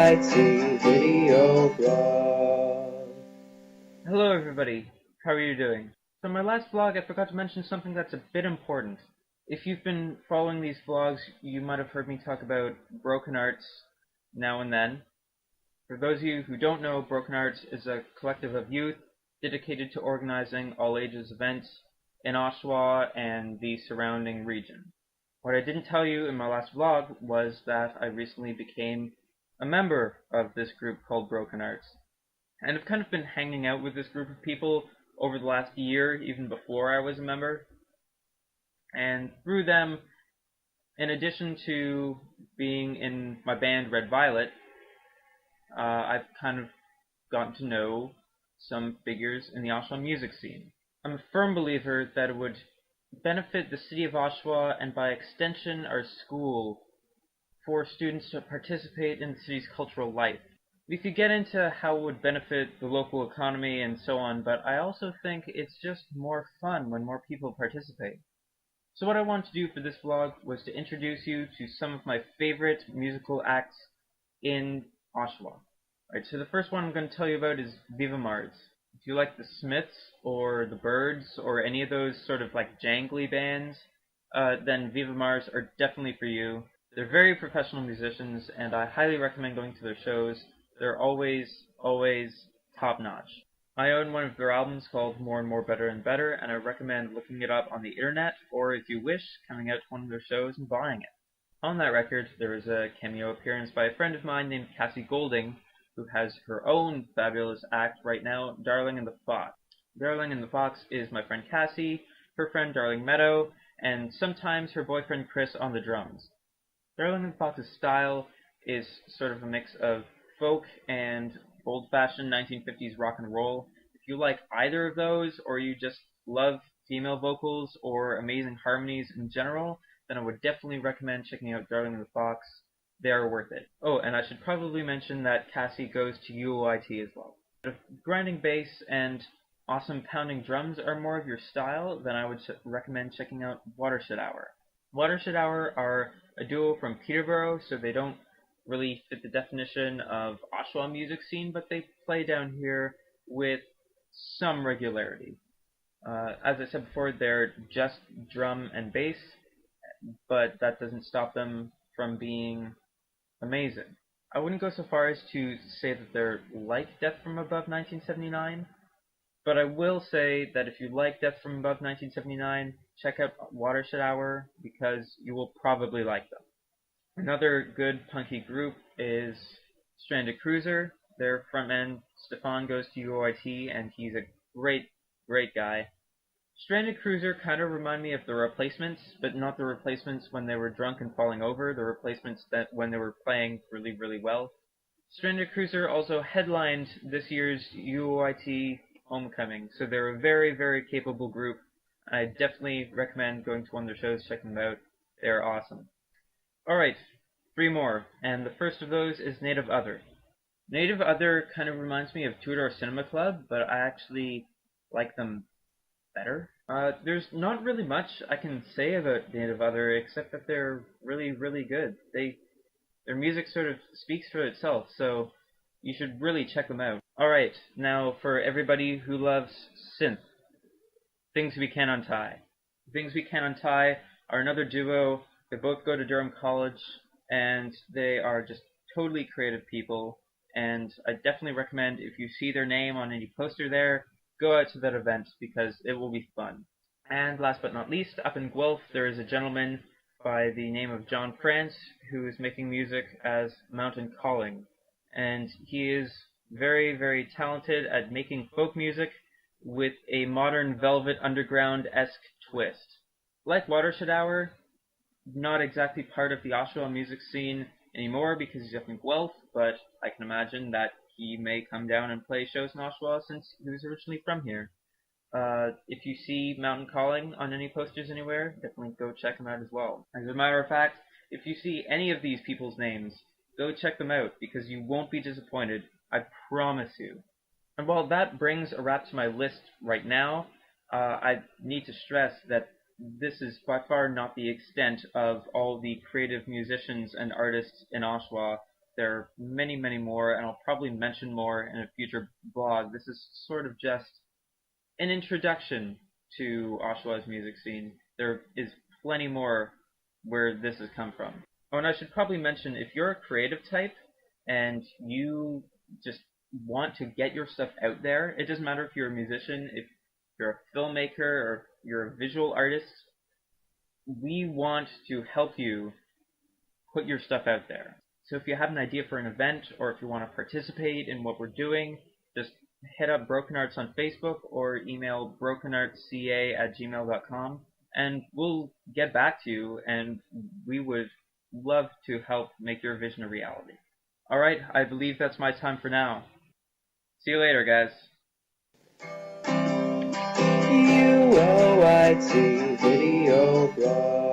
UOIT video blog. Hello everybody, how are you doing? So in my last vlog I forgot to mention something that's a bit important. If you've been following these vlogs, you might have heard me talk about Broken Arts now and then. For those of you who don't know, Broken Arts is a collective of youth dedicated to organizing all ages events in Oshawa and the surrounding region. What I didn't tell you in my last vlog was that I recently became a member of this group called Broken Arts. And I've kind of been hanging out with this group of people over the last year, even before I was a member. And through them, in addition to being in my band Red Violet, I've kind of gotten to know some figures in the Oshawa music scene. I'm a firm believer that it would benefit the city of Oshawa, and by extension our school, for students to participate in the city's cultural life. We could get into how it would benefit the local economy and so on, but I also think it's just more fun when more people participate. So what I wanted to do for this vlog was to introduce you to some of my favorite musical acts in Oshawa. Alright, so the first one I'm going to tell you about is Viva Mars. If you like the Smiths or the Byrds or any of those sort of like jangly bands, then Viva Mars are definitely for you. They're very professional musicians, and I highly recommend going to their shows. They're always top-notch. I own one of their albums called More and More Better and Better, and I recommend looking it up on the internet, or if you wish, coming out to one of their shows and buying it. On that record, there is a cameo appearance by a friend of mine named Cassie Golding, who has her own fabulous act right now, Darling and the Fox. Darling and the Fox is my friend Cassie, her friend Darling Meadow, and sometimes her boyfriend Chris on the drums. Darling and the Fox's style is sort of a mix of folk and old-fashioned 1950s rock and roll. If you like either of those, or you just love female vocals or amazing harmonies in general, then I would definitely recommend checking out Darling and the Fox. They are worth it. Oh, and I should probably mention that Cassie goes to UOIT as well. If grinding bass and awesome pounding drums are more of your style, then I would recommend checking out Watershed Hour. Watershed Hour are a duo from Peterborough, so they don't really fit the definition of Oshawa music scene, but they play down here with some regularity. As I said before, they're just drum and bass, but that doesn't stop them from being amazing. I wouldn't go so far as to say that they're like Death from Above 1979, but I will say that if you like Death from Above 1979, check out Watershed Hour, because you will probably like them. Another good punky group is Stranded Cruiser. Their frontman, Stefan, goes to UOIT, and he's a great guy. Stranded Cruiser kind of remind me of the Replacements, but not the Replacements when they were drunk and falling over, the Replacements that when they were playing really well. Stranded Cruiser also headlined this year's UOIT Homecoming, so they're a very capable group. I definitely recommend going to one of their shows, checking them out. They're awesome. Alright, 3 more, and the first of those is Native Other. Native Other kind of reminds me of Two Door Cinema Club, but I actually like them better. There's not really much I can say about Native Other, except that they're really good. Their music sort of speaks for itself, so you should really check them out. Alright, now for everybody who loves synth, Things We Can't Untie. Things We Can't Untie are another duo. They both go to Durham College, and they are just totally creative people, and I definitely recommend, if you see their name on any poster there, go out to that event, because it will be fun. And last but not least, up in Guelph, there is a gentleman by the name of John France, who is making music as Mountain Calling, and he is very talented at making folk music with a modern Velvet Underground-esque twist. Like Watershed Hour, not exactly part of the Oshawa music scene anymore because he's up in Guelph, but I can imagine that he may come down and play shows in Oshawa since he was originally from here. If you see Mountain Calling on any posters anywhere, definitely go check them out as well. As a matter of fact, if you see any of these people's names, go check them out, because you won't be disappointed. I promise you. And while that brings a wrap to my list right now, I need to stress that this is by far not the extent of all the creative musicians and artists in Oshawa There are many, many more, and I'll probably mention more in a future blog. This is sort of just an introduction to Oshawa's music scene. There is plenty more where this has come from. Oh, and I should probably mention, if you're a creative type and you just want to get your stuff out there, it doesn't matter if you're a musician, if you're a filmmaker, or you're a visual artist, we want to help you put your stuff out there. So if you have an idea for an event, or if you want to participate in what we're doing, just hit up Broken Arts on Facebook or email brokenartsca@gmail.com, and we'll get back to you, and we would love to help make your vision a reality. Alright, I believe that's my time for now. See you later, guys. UOIT Video Blog.